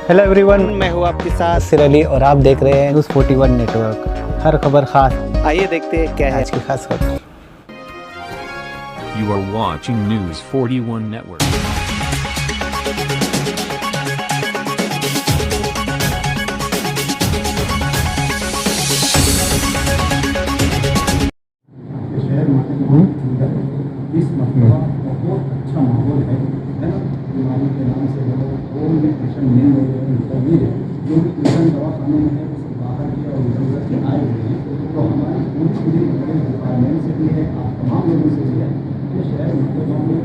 Hello everyone, मैं हूँ आपके साथ सिर अली और आप देख रहे हैं न्यूज़ 41 नेटवर्क। हर खबर खास। आइए देखते हैं क्या है आज की खास खबर। You are watching News 41 Network. इस मरतबा बहुत अच्छा माहौल है ना। बीमारी के नाम से लोग वो भी पेशेंट मिल रहे हैं, इंटरव्यू है, जो भी पेशेंट दवाखानों में है उसको बाहर किया और इधर उधर से आए हुए हैं। तो हमारी पूरी डिपार्टमेंट से भी है, आप तमाम लोगों से भी है कि शहर मकतबों में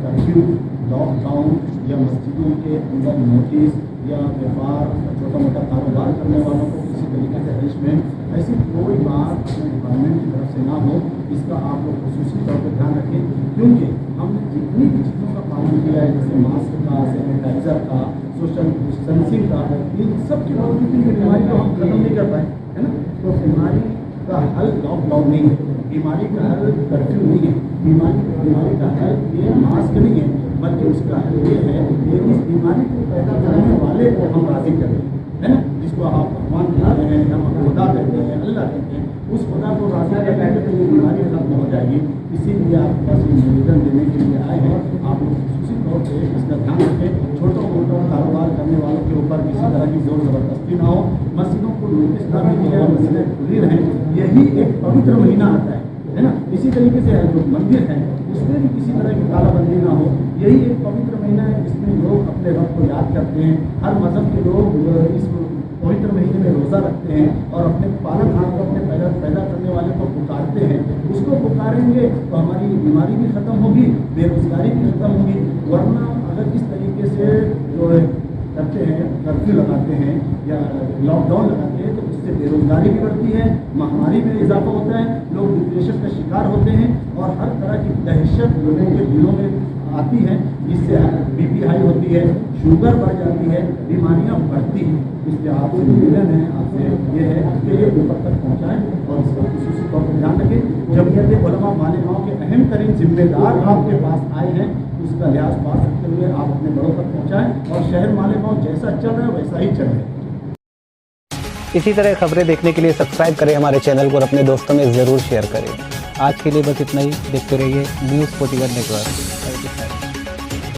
कर्फ्यू, लॉकडाउन या मस्जिदों के अंदर नोटिस या व्यापार छोटा मोटा कारोबार करने वालों को किसी तरीके से हरेसमेंट ऐसी कोई बात अपने डिपार्टमेंट की तरफ से ना हो, इसका आप लोग खसूसी तौर पर ध्यान रखें। क्योंकि हमने जितनी भी चीज़ों का पालन किया है, जैसे मास्क का, सैनिटाइजर का, सोशल डिस्टेंसिंग का, इन सब के बावजूद भी बीमारी को हम खत्म नहीं कर पाए, है ना। तो बीमारी का हल लॉकडाउन नहीं है, बीमारी का हल कर्फ्यू नहीं है, बीमारी का हल ये मास्क नहीं है, बल्कि उसका हल ये है कि इस बीमारी को पैदा करने वाले को हम राज़ी करें, है ना। जिसको आप भगवान कहते हैं, हम खुदा कहते हैं, अल्लाह कहते हैं, उस खुदा को राज़ी करेंगे तो ये बीमारी खत्म हो जाएगी। इसीलिए आपके पास ये निवेदन देने के लिए आए हैं। आप लोग खसूसी तौर पर इसका ध्यान रखें, छोटो मोटो कारोबार करने वालों के ऊपर किसी तरह की जोर ज़बरदस्ती ना हो, मस्जिदों को नोटिस ना भी दिया, मस्जिदें खुली रहें। यही एक पवित्र महीना आता है ना। इसी तरीके से जो मंदिर है उसमें भी किसी तरह की तालाबंदी ना हो। यही एक पवित्र महीना है जिसमें लोग अपने रब को याद करते हैं। हर मज़हब के लोग इस पवित्र महीने में रोज़ा रखते हैं और अपने पालक हाथ को अपने पैदा करने वाले को पुकारते हैं। उसको पुकारेंगे तो हमारी बीमारी भी ख़त्म होगी, बेरोज़गारी भी ख़त्म होगी। वरना अगर इस तरीके से जो करते हैं, कर्फ्यू लगाते हैं या लॉकडाउन लगाते हैं, तो उससे बेरोज़गारी भी बढ़ती है, महामारी में इजाफा होता है, लोग डिप्रेशन का शिकार होते हैं और हर तरह की दहशत लोगों के दिलों में आती है, जिससे बीपी हाई होती है, शुगर बढ़ जाती है, बीमारियां बढ़ती हैं। इसलिए आपसे निवेदन है, आपसे ये है कि ये ऊपर तक पहुँचाएँ और इसका खसूसी तौर पर ध्यान रखें। जमयत उलमा मालिकाओं के अहम तरीन जिम्मेदार आपके पास आए हैं, उसका लिहाज पास रखते हुए आप अपने बड़ों तक पहुँचाएँ और शहर मालिकाओं जैसा चल रहा है वैसा ही चल रहा है। इसी तरह खबरें देखने के लिए सब्सक्राइब करें हमारे चैनल को और अपने दोस्तों में ज़रूर शेयर करें। आज के लिए बस इतना ही। देखते रहिए न्यूज़ 41 नेटवर्क।